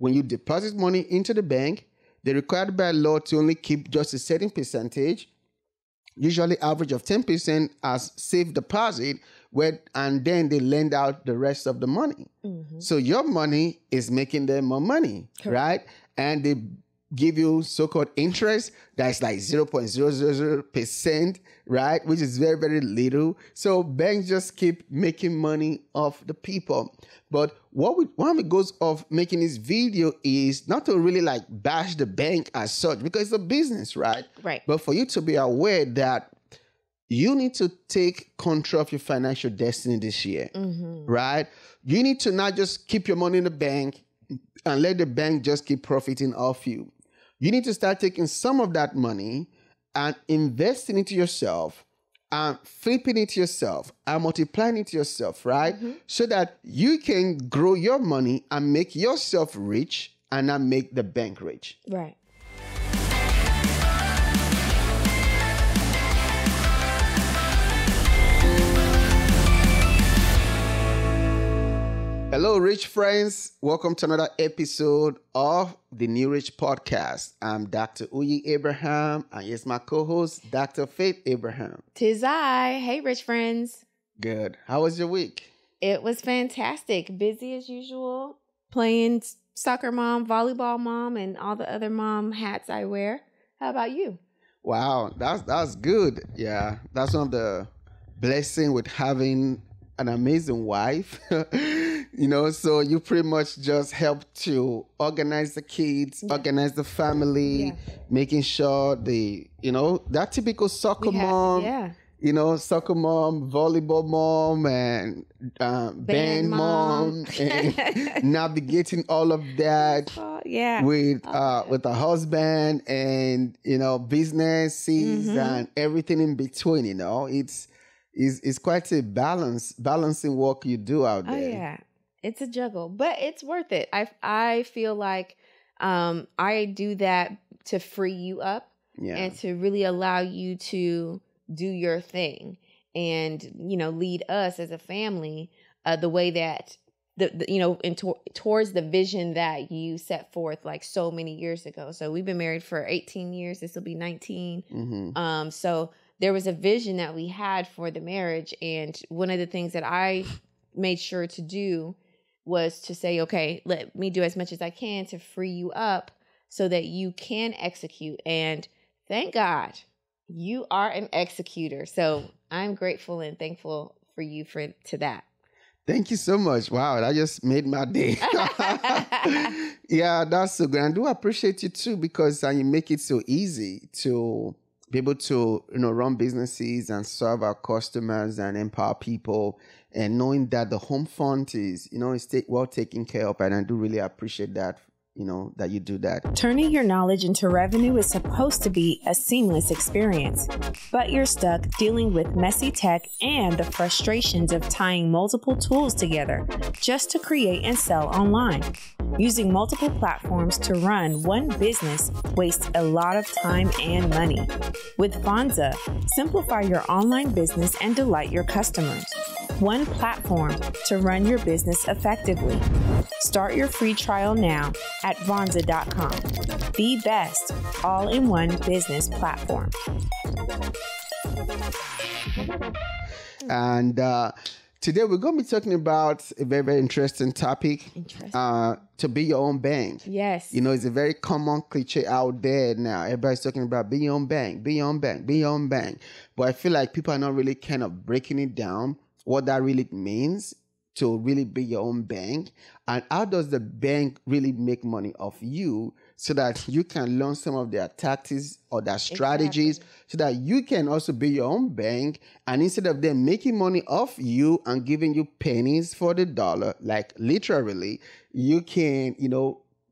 when you deposit money into the bank, they're required by law to only keep just a certain percentage, usually average of 10% as safe deposit, and then they lend out the rest of the money. So your money is making them more money, right? And they give you so-called interest that's like 0.000%, right? Which is very, very little. So banks just keep making money off the people. But one of the goals of making this video is not to really like bash the bank as such, because it's a business, right? Right. But for you to be aware that you need to take control of your financial destiny this year, right? You need to not just keep your money in the bank and let the bank just keep profiting off you. You need to start taking some of that money and investing into yourself and flipping it to yourself and multiplying it to yourself, right? So that you can grow your money and make yourself rich and not make the bank rich. Right. Hello, rich friends. Welcome to another episode of the New Rich Podcast. I'm Dr. Uyi Abraham, and here's my co-host, Dr. Faith Abraham. Tis I. Hey, rich friends. Good. How was your week? It was fantastic. Busy as usual. Playing soccer mom, volleyball mom, and all the other mom hats I wear. How about you? Wow, that's good. Yeah, that's one of the blessings with having an amazing wife. So you pretty much just help to organize the kids, organize the family, making sure that typical soccer mom, soccer mom, volleyball mom, and band mom, and navigating all of that with a husband and, businesses and everything in between, It's quite a balancing work you do out there. Oh, yeah. It's a juggle, but it's worth it. I feel like I do that to free you up and to really allow you to do your thing and, lead us as a family the way that, towards the vision that you set forth like so many years ago. So we've been married for 18 years. This will be 19. So there was a vision that we had for the marriage. And one of the things that I made sure to do was to say, okay, let me do as much as I can to free you up so that you can execute. And thank God you are an executor. So I'm grateful and thankful for you to that. Thank you so much. Wow, that just made my day. Yeah, that's so good. I do appreciate you too, because you make it so easy to be able to, run businesses and serve our customers and empower people, and knowing that the home front is, well taken care of. And I do really appreciate that, that you do that. Turning your knowledge into revenue is supposed to be a seamless experience, but you're stuck dealing with messy tech and the frustrations of tying multiple tools together just to create and sell online. Using multiple platforms to run one business wastes a lot of time and money. With Vonza, simplify your online business and delight your customers. One platform to run your business effectively. Start your free trial now at Vonza.com. The best all-in-one business platform. And today we're going to be talking about a very, very interesting topic. To be your own bank. Yes. It's a very common cliche out there now. Everybody's talking about be your own bank, be your own bank, be your own bank. But I feel like people are not really kind of breaking it down, what that really means to really be your own bank, and how does the bank really make money off you, so that you can learn some of their tactics or their strategies, so that you can also be your own bank. And instead of them making money off you and giving you pennies for the dollar, like literally, you can,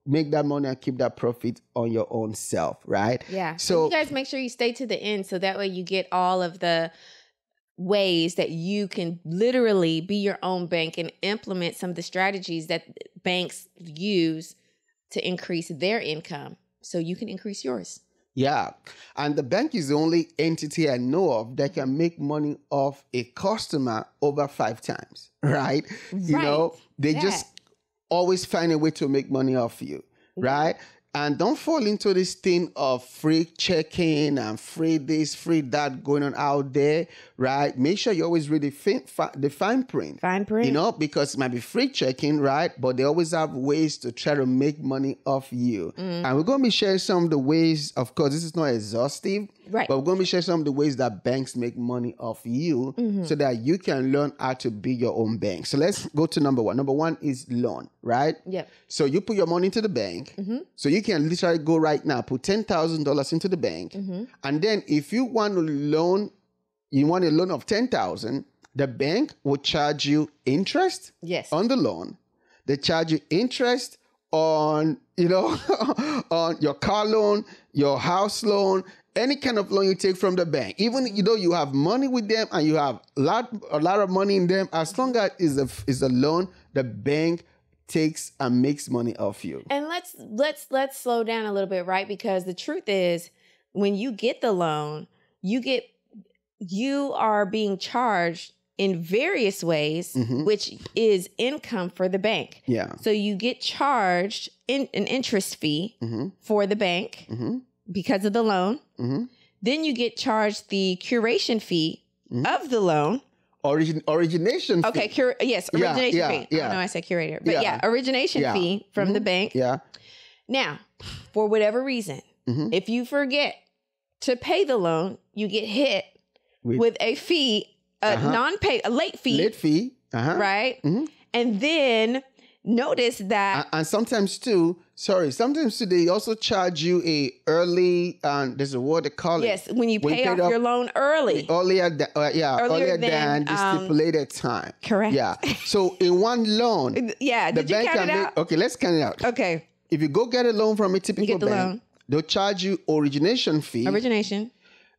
make that money and keep that profit on your own self, right? Yeah. So you guys make sure you stay to the end, so that way you get all of the ways that you can literally be your own bank and implement some of the strategies that banks use to increase their income so you can increase yours. Yeah. And the bank is the only entity I know of that can make money off a customer over 5 times, right? They just always find a way to make money off you, right? And don't fall into this thing of free checking and free this, free that going on out there, right? Make sure you always read the fine print. Fine print. You know, because it might be free checking, right? But they always have ways to try to make money off you. And we're going to be sharing some of the ways, of course, this is not exhaustive, right? But we're going to be sharing some of the ways that banks make money off you so that you can learn how to be your own bank. So let's go to number one. Number one is loan, right? Yep. So you put your money into the bank. So you can literally go right now, put $10,000 into the bank. And then if you want a loan of $10,000, the bank will charge you interest on the loan. They charge you interest on, on your car loan, your house loan, any kind of loan you take from the bank. Even you have money with them and you have a lot of money in them, as long as it's a loan, the bank takes and makes money off you. And let's slow down a little bit, right? Because the truth is, when you get the loan, you are being charged in various ways, which is income for the bank. Yeah. So you get charged an interest fee for the bank because of the loan. Then you get charged the curation fee of the loan. Origination fee. Okay, origination fee. Yeah. I know I said curator, but origination fee from the bank. Yeah. Now, for whatever reason, if you forget to pay the loan, you get hit with a fee, a late fee. Late fee. Right? And then notice that. And sometimes too, they also charge you a early, there's a word they call it. Yes, when you pay off your loan early. Earlier than the stipulated time. Correct. Yeah. So in one loan. Did you count it out? Okay, let's count it out. Okay. If you go get a loan from a typical bank, they'll charge you origination fee.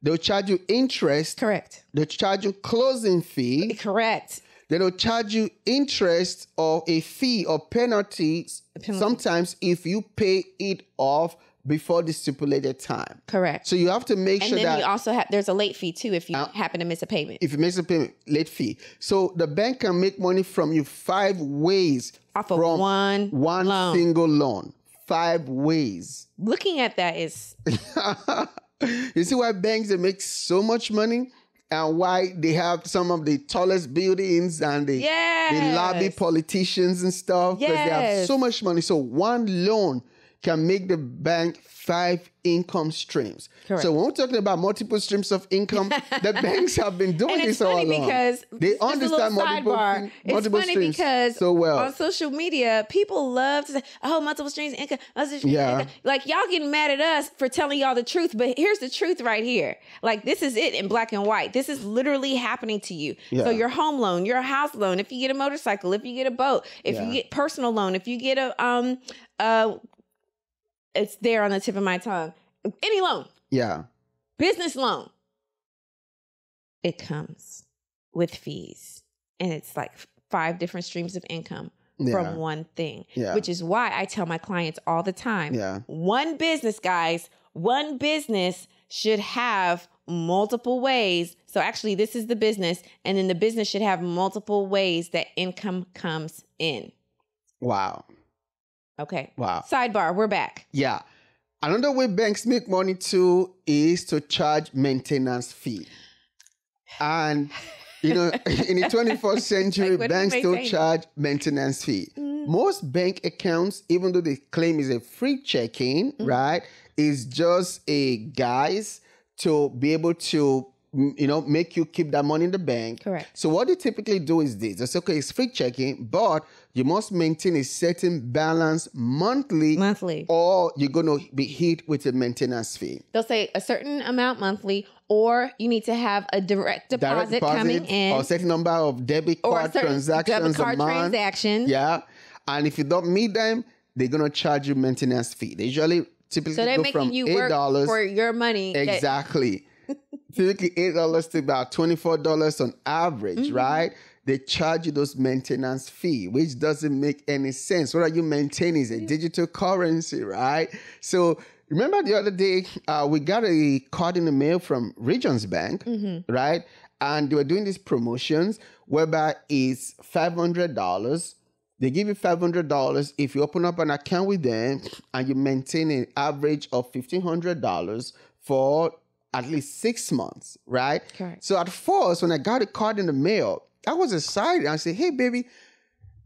They'll charge you interest. Correct. They'll charge you closing fee. Correct. Then they'll charge you interest or a fee or penalties sometimes if you pay it off before the stipulated time. Correct. So you have to make sure that... And then you also there's a late fee too if you happen to miss a payment. If you miss a payment, late fee. So the bank can make money from you 5 ways. Off of one loan. Single loan. 5 ways. Looking at that is... You see why banks, they make so much money? And why they have some of the tallest buildings and the lobby politicians and stuff. Because they have so much money. So one loan can make the bank 5 income streams. Correct. So when we're talking about multiple streams of income, the banks have been doing this all along. Because they understand multiple streams. It's funny because so well. On social media, people love to say, "Oh, multiple streams of income." Like y'all getting mad at us for telling y'all the truth, but here's the truth right here. Like this is it in black and white. This is literally happening to you. Yeah. So your home loan, your house loan, if you get a motorcycle, if you get a boat, if you get personal loan, if you get a it's there on the tip of my tongue. Any loan. Yeah. Business loan. It comes with fees. And it's like 5 different streams of income from one thing. Yeah. Which is why I tell my clients all the time. Yeah. One business, guys, one business should have multiple ways. So actually, this is the business. And then the business should have multiple ways that income comes in. Wow. Okay. Wow. Sidebar, we're back. Yeah. Another way banks make money too is to charge maintenance fee. And, in the 21st century, banks still charge maintenance fee. Most bank accounts, even though they claim it's a free check-in, right, is just a guise to be able to make you keep that money in the bank. Correct. So what they typically do is this. They say, okay, it's free checking, but you must maintain a certain balance monthly. Or you're going to be hit with a maintenance fee. They'll say a certain amount monthly, or you need to have a direct deposit coming in. Or a certain number of debit card transactions a month. Yeah. And if you don't meet them, they're going to charge you maintenance fee. They typically so they're go making from you $8 work for your money. Exactly. Typically $8 to about $24 on average, right? They charge you those maintenance fee, which doesn't make any sense. What are you maintaining? Is a digital currency, right? So remember the other day, we got a card in the mail from Regions Bank, right? And they were doing these promotions whereby it's $500 They give you $500 if you open up an account with them and you maintain an average of $1,500 for at least 6 months, right? Correct. So at first, when I got a card in the mail, I was excited. I said, hey, baby,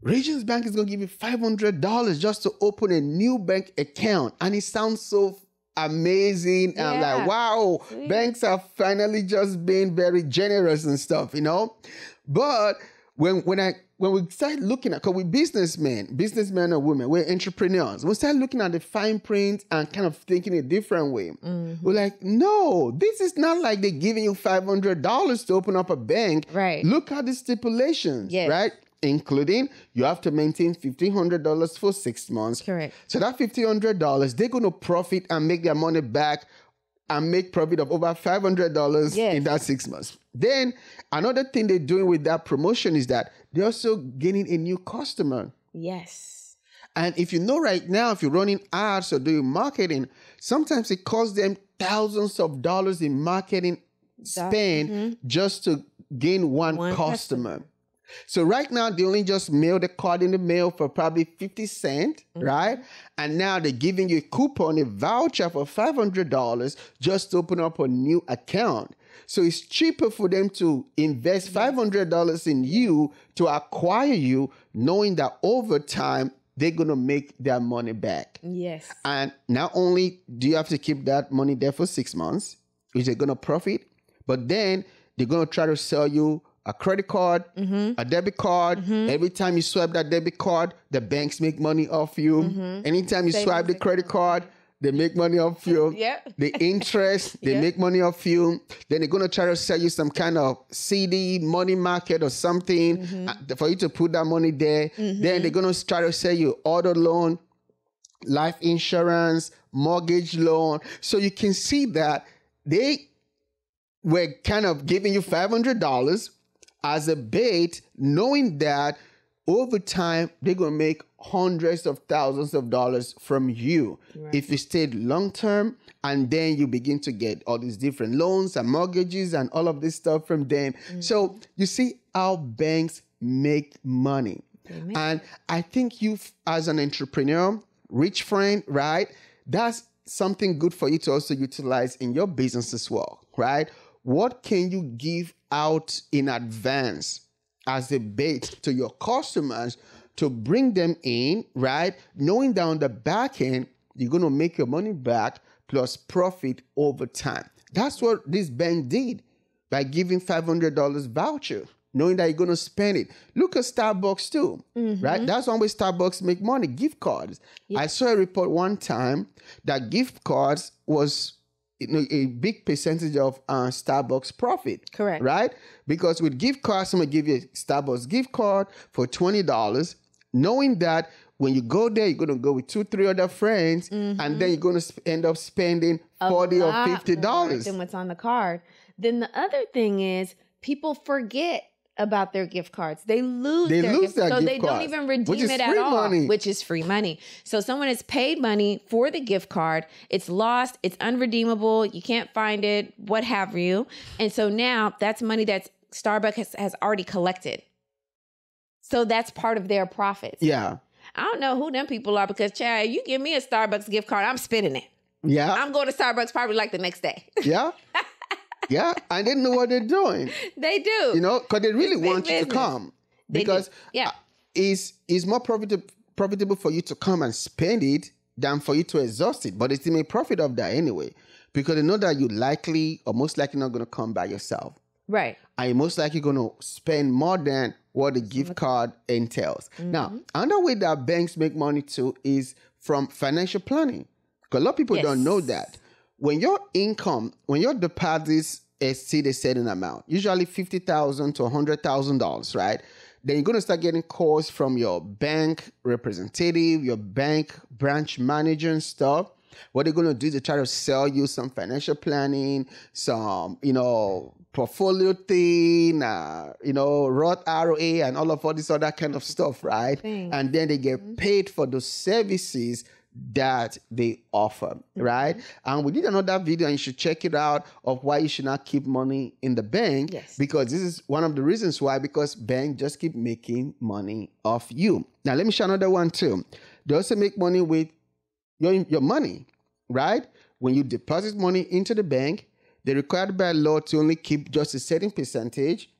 Regions Bank is going to give you $500 just to open a new bank account. And it sounds so amazing. Yeah. I'm like, wow, Sweet. Banks are finally just being very generous and stuff, you know? But when we start looking at, because we're businessmen and women, we're entrepreneurs. We start looking at the fine print and kind of thinking a different way. We're like, no, this is not like they're giving you $500 to open up a bank. Right. Look at the stipulations, Yes. right? Including you have to maintain $1,500 for 6 months. Correct. So that $1,500, they're going to profit and make their money back and make profit of over $500 Yes. in that 6 months. Then another thing they're doing with that promotion is that they're also gaining a new customer. Yes. And if you know right now, if you're running ads or doing marketing, sometimes it costs them thousands of dollars in marketing spend just to gain one customer. So right now, they only just mail the card in the mail for probably 50 cents, right? And now they're giving you a coupon, a voucher for $500 just to open up a new account. So it's cheaper for them to invest $500 in you to acquire you, knowing that over time, they're going to make their money back. Yes. And not only do you have to keep that money there for 6 months, which they're going to profit, but then they're going to try to sell you a credit card, a debit card. Every time you swipe that debit card, the banks make money off you. Anytime you swipe the credit card, they make money off you. Yep. The interest, they make money off you. Then they're going to try to sell you some kind of CD, money market or something for you to put that money there. Then they're going to try to sell you auto loan, life insurance, mortgage loan. So you can see that they were kind of giving you $500 as a bait, knowing that over time, they're going to make hundreds of thousands of dollars from you if you stayed long term, and then you begin to get all these different loans and mortgages and all of this stuff from them. So you see how banks make money. And I think you, as an entrepreneur, rich friend, right? That's something good for you to also utilize in your business as well, right? What can you give out in advance as a bait to your customers to bring them in, right? Knowing that on the back end, you're going to make your money back plus profit over time. That's what this bank did by giving $500 voucher, knowing that you're going to spend it. Look at Starbucks too, right? That's one way Starbucks make money, gift cards. I saw a report one time that gift cards was a big percentage of Starbucks profit. Correct. Right? Because with gift cards, someone give you a Starbucks gift card for $20, knowing that when you go there, you're going to go with 2-3 other friends, and then you're going to end up spending $40 or $50 than what's on the card. Then the other thing is people forget about their gift cards. They lose their gift cards. So they don't even redeem it at all, which is free money. So someone has paid money for the gift card. It's lost. It's unredeemable. You can't find it, what have you. And so now that's money that Starbucks has already collected. So that's part of their profits. Yeah. I don't know who them people are because, Chad, you give me a Starbucks gift card, I'm spending it. Yeah. I'm going to Starbucks probably like the next day. Yeah. Yeah, and they know what they're doing. They do. You know, because they really want you to come. Because it's more profitable for you to come and spend it than for you to exhaust it. But they still make profit of that anyway. Because they know that you likely or most likely not going to come by yourself. Right. And you're most likely going to spend more than what the gift card entails. Now, another way that banks make money too is from financial planning. Because a lot of people don't know that. When your income, when your deposits exceed a certain amount, usually $50,000 to $100,000, right? Then you're going to start getting calls from your bank representative, your bank branch manager and stuff. What they're going to do is they try to sell you some financial planning, some, portfolio thing, Roth ROA and all this other kind of stuff, right? Thanks. And then they get paid for those services that they offer, right? And we did another video, and you should check it out, of why you should not keep money in the bank. Yes. Because this is one of the reasons why, because banks just keep making money off you. Now, let me share another one too. They also make money with your money, right? When you deposit money into the bank, they're required by law to only keep just a certain percentage,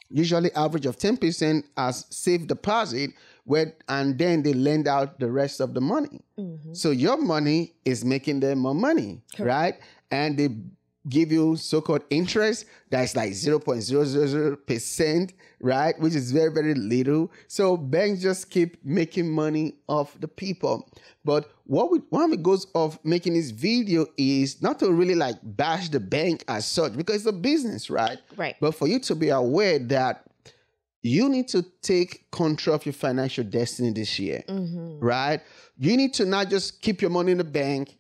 usually average of 10% as safe deposit, and then they lend out the rest of the money. So your money is making them more money, right? And they give you so-called interest that's like 0.000%, right? Which is very, very little. So banks just keep making money off the people. But one of the goals of making this video is not to really like bash the bank as such, because it's a business, right? Right. But for you to be aware that you need to take control of your financial destiny this year, right? You need to not just keep your money in the bank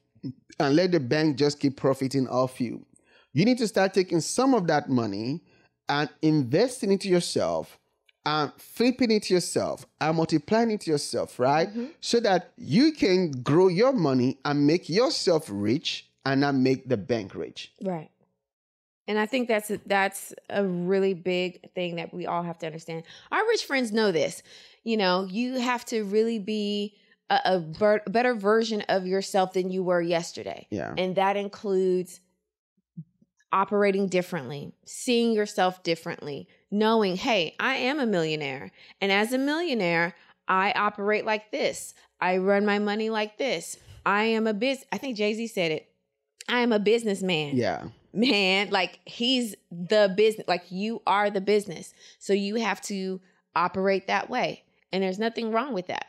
and let the bank just keep profiting off you. You need to start taking some of that money and investing into yourself and flipping it to yourself and multiplying it to yourself, right? So that you can grow your money and make yourself rich and not make the bank rich. Right. And I think that's a really big thing that we all have to understand. Our rich friends know this. You know, you have to really be a better version of yourself than you were yesterday. Yeah. And that includes operating differently, seeing yourself differently, knowing, hey, I am a millionaire. And as a millionaire, I operate like this. I run my money like this. I think Jay-Z said it. I am a businessman. Yeah. Man, like he's the business, like you are the business. So you have to operate that way. And there's nothing wrong with that.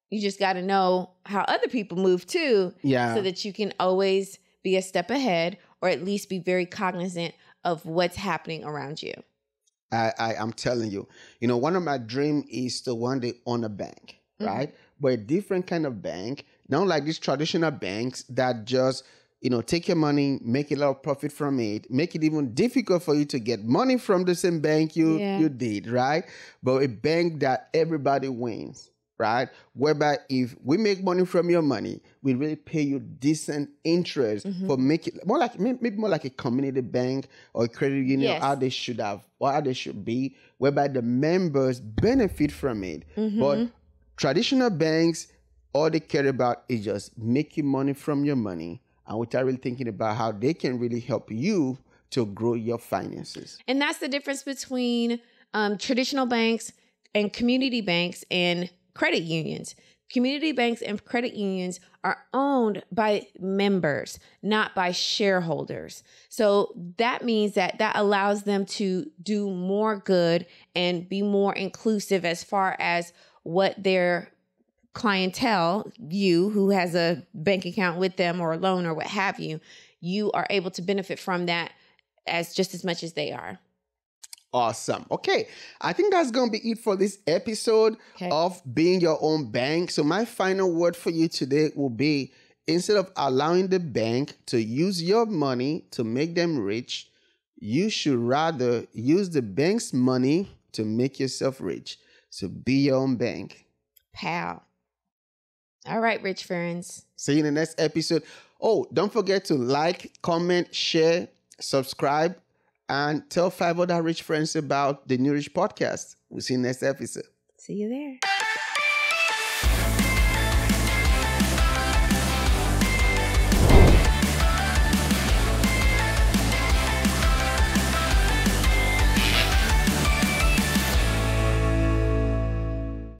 You just got to know how other people move too. Yeah. So that you can always be a step ahead, or at least be very cognizant of what's happening around you. I'm telling you, one of my dreams is to one day own a bank, right? But a different kind of bank, not like these traditional banks that just take your money, make a lot of profit from it, make it even difficult for you to get money from the same bank you did, right? But a bank that everybody wins, right? Whereby if we make money from your money, we really pay you decent interest for making maybe more like a community bank or a credit union, how they should have, or how they should be, whereby the members benefit from it. But traditional banks, all they care about is just making money from your money, and without really thinking about how they can really help you to grow your finances. And that's the difference between traditional banks and community banks and credit unions. Community banks and credit unions are owned by members, not by shareholders. So that means that allows them to do more good and be more inclusive as far as what their clientele, you who has a bank account with them or a loan or what have you, you are able to benefit from that as just as much as they are. Awesome. Okay. I think that's going to be it for this episode of Being Your Own Bank. So my final word for you today will be, instead of allowing the bank to use your money to make them rich, you should rather use the bank's money to make yourself rich. So be your own bank. Pow. All right, rich friends. See you in the next episode. Oh, don't forget to like, comment, share, subscribe, and tell 5 other rich friends about the New Rich Podcast. We'll see you next episode. See you there.